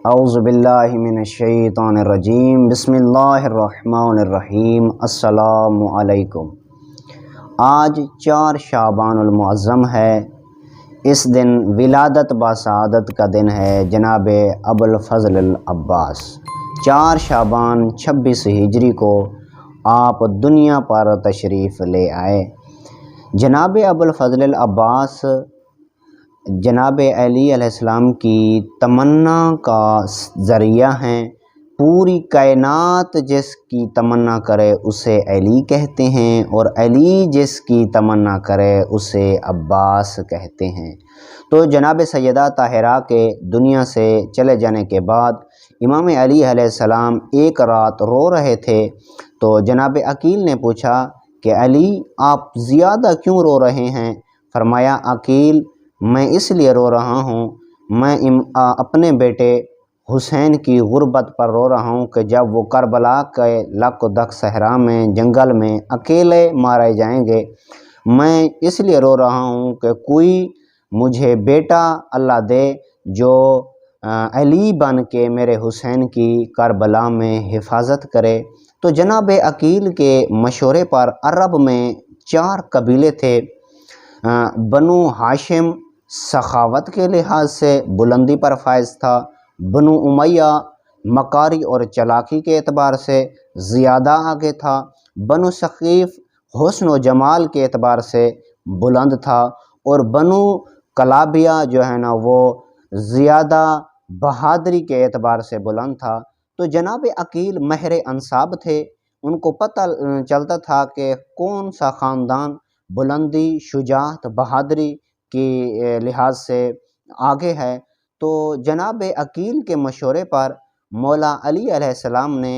اعوذ باللہ من الشیطان الرجیم، بسم اللہ الرحمن الرحیم۔ السلام علیکم۔ آج 4 شعبان المعظم ہے۔ اس دن ولادت بسعادت کا دن ہے جناب ابوالفضل العباس۔ 4 شعبان 26 ہجری کو آپ دنیا پر تشریف لے آئے۔ جناب ابوالفضل العباس جناب علی علیہ السلام کی تمنا کا ذریعہ ہیں۔ پوری کائنات جس کی تمنا کرے اسے علی کہتے ہیں، اور علی جس کی تمنا کرے اسے عباس کہتے ہیں۔ تو جناب سیدہ طاہرہ کے دنیا سے چلے جانے کے بعد امام علی علیہ السلام ایک رات رو رہے تھے، تو جناب عقیل نے پوچھا کہ علی آپ زیادہ کیوں رو رہے ہیں؟ فرمایا عقیل میں اس لیے رو رہا ہوں، میں اپنے بیٹے حسین کی غربت پر رو رہا ہوں کہ جب وہ کربلا کے لک و دک صحرا میں جنگل میں اکیلے مارے جائیں گے، میں اس لیے رو رہا ہوں کہ کوئی مجھے بیٹا اللہ دے جو علی بن کے میرے حسین کی کربلا میں حفاظت کرے۔ تو جناب عقیل کے مشورے پر عرب میں 4 قبیلے تھے۔ بنو ہاشم سخاوت کے لحاظ سے بلندی پر فائز تھا، بنو امیہ مکاری اور چلاکی کے اعتبار سے زیادہ آگے تھا، بنو ثقیف حسن و جمال کے اعتبار سے بلند تھا، اور بنو کلابیہ جو ہے نا وہ زیادہ بہادری کے اعتبار سے بلند تھا۔ تو جناب عقیل مہر انصاب تھے، ان کو پتہ چلتا تھا کہ کون سا خاندان بلندی، شجاعت، بہادری کی لحاظ سے آگے ہے۔ تو جناب عقیل کے مشورے پر مولا علی علیہ السلام نے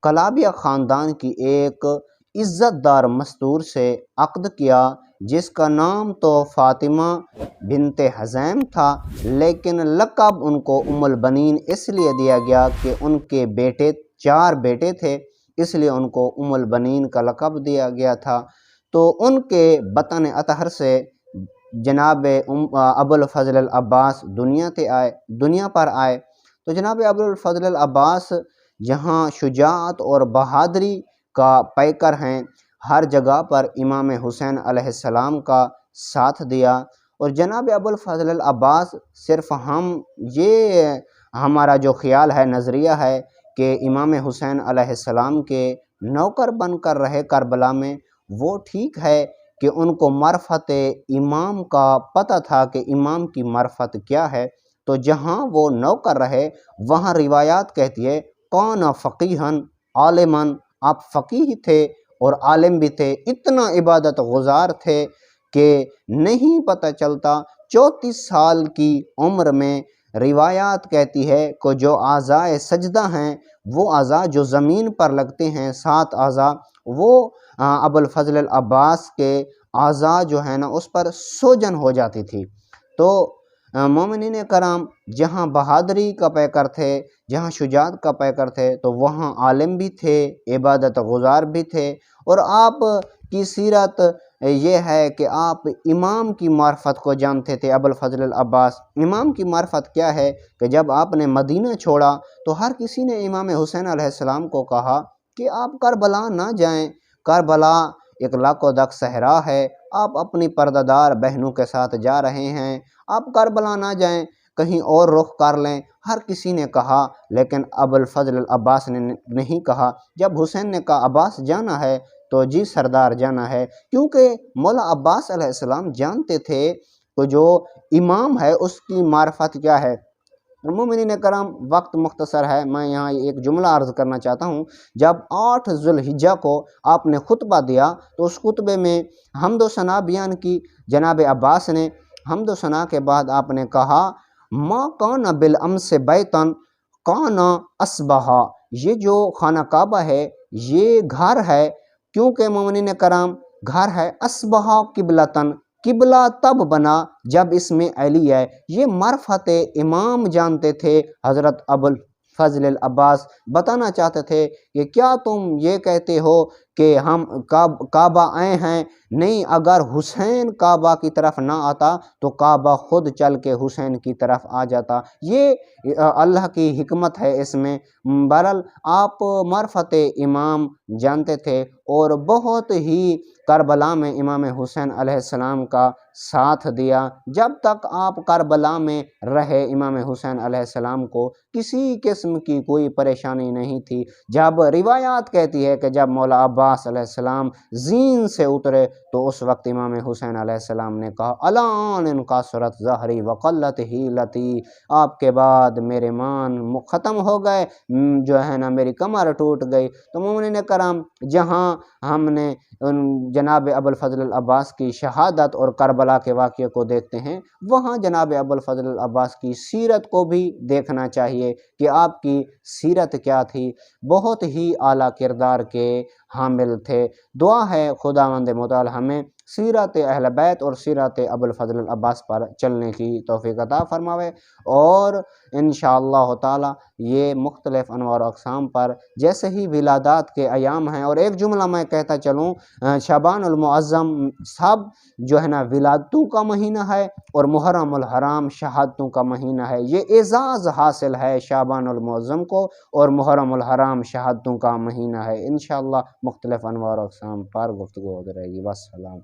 کلابیہ خاندان کی ایک عزت دار مستور سے عقد کیا، جس کا نام تو فاطمہ بنت حزیم تھا، لیکن لقب ان کو ام البنین اس لیے دیا گیا کہ ان کے 4 بیٹے تھے، اس لیے ان کو ام البنین کا لقب دیا گیا تھا۔ تو ان کے بطن اطہر سے جناب ابوالفضل العباس دنیا پر آئے۔ تو جناب ابوالفضل العباس جہاں شجاعت اور بہادری کا پیکر ہیں، ہر جگہ پر امام حسین علیہ السلام کا ساتھ دیا۔ اور جناب ابوالفضل العباس صرف یہ ہمارا جو خیال ہے، نظریہ ہے کہ امام حسین علیہ السلام کے نوکر بن کر رہے کربلا میں، وہ ٹھیک ہے کہ ان کو معرفت امام کا پتہ تھا کہ امام کی معرفت کیا ہے۔ تو جہاں وہ نوکر رہے وہاں روایات کہتی ہے کون فقیہن عالمن، آپ فقیہ تھے اور عالم بھی تھے، اتنا عبادت گزار تھے کہ نہیں پتہ چلتا 34 سال کی عمر میں روایات کہتی ہے کہ جو اعضائے سجدہ ہیں، وہ اعضاء جو زمین پر لگتے ہیں، 7 اعضاء، وہ ابوالفضل العباس کے اعضاء جو ہے نا اس پر سوجن ہو جاتی تھی۔ تو مومنین کرام جہاں بہادری کا پیکر تھے، جہاں شجاعت کا پیکر تھے، تو وہاں عالم بھی تھے، عبادت گزار بھی تھے۔ اور آپ کی سیرت یہ ہے کہ آپ امام کی معرفت کو جانتے تھے۔ ابوالفضل العباس امام کی معرفت کیا ہے کہ جب آپ نے مدینہ چھوڑا تو ہر کسی نے امام حسین علیہ السلام کو کہا کہ آپ کربلا نہ جائیں، کربلا ایک لک و دک صحرا ہے، آپ اپنی پردہ دار بہنوں کے ساتھ جا رہے ہیں، آپ کربلا نہ جائیں، کہیں اور رخ کر لیں۔ ہر کسی نے کہا، لیکن ابوالفضل العباس نے نہیں کہا۔ جب حسین نے کہا عباس جانا ہے تو جی سردار جانا ہے، کیونکہ مولا عباس علیہ السلام جانتے تھے کہ جو امام ہے اس کی معرفت کیا ہے۔ مومنین کرام وقت مختصر ہے، میں یہاں ایک جملہ عرض کرنا چاہتا ہوں۔ جب 8 ذوالحجہ کو آپ نے خطبہ دیا تو اس خطبے میں حمد و ثنا بیان کی جناب عباس نے۔ حمد و ثنا کے بعد آپ نے کہا ما کان بالامس بیتن کان اصبحا، یہ جو خانہ کعبہ ہے یہ گھر ہے، کیونکہ مومنین کرام گھر ہے، اصبحا قبلتن، قبلہ تب بنا جب اس میں علی ہے۔ یہ معرفت امام جانتے تھے۔ حضرت ابوالفضل العباس بتانا چاہتے تھے کہ کیا تم یہ کہتے ہو کہ ہم کعبہ آئے ہیں، نہیں، اگر حسین کعبہ کی طرف نہ آتا تو کعبہ خود چل کے حسین کی طرف آ جاتا۔ یہ اللہ کی حکمت ہے اس میں۔ بہرحال آپ معرفت امام جانتے تھے اور بہت ہی کربلا میں امام حسین علیہ السلام کا ساتھ دیا۔ جب تک آپ کربلا میں رہے امام حسین علیہ السلام کو کسی قسم کی کوئی پریشانی نہیں تھی۔ جب روایات کہتی ہے کہ جب مولا عباس علیہ السلام زین سے اترے تو اس وقت امام حسین علیہ السلام نے کہا الان انقصرت ظہری وقلت حیلتی، آپ کے بعد میرے مان ختم ہو گئے، جو ہے نا میری کمر ٹوٹ گئی۔ تو مومنین کرام، جہاں ہم نے جناب ابوالفضل العباس کی شہادت اور کربلا کے واقعے کو دیکھتے ہیں، وہاں جناب ابوالفضل العباس کی سیرت کو بھی دیکھنا چاہیے کہ آپ کی سیرت کیا تھی۔ بہت ہی اعلیٰ کردار کے حامل تھے۔ دعا ہے خداوند متعال ہمیں سیرت اہل بیت اور سیرت ابوالفضل العباس پر چلنے کی توفیق عطا فرماوے، اور انشاءاللہ تعالی یہ مختلف انواع و اقسام پر جیسے ہی ولادات کے ایام ہیں، اور ایک جملہ میں کہتا چلوں، شعبان المعظم سب جو ہے نا ولادتوں کا مہینہ ہے، اور محرم الحرام شہادتوں کا مہینہ ہے۔ یہ اعزاز حاصل ہے شعبان المعظم کو، اور محرم الحرام شہادتوں کا مہینہ ہے۔ انشاءاللہ مختلف انواع و اقسام پر گفتگو ہوتی رہے گی۔ والسلام۔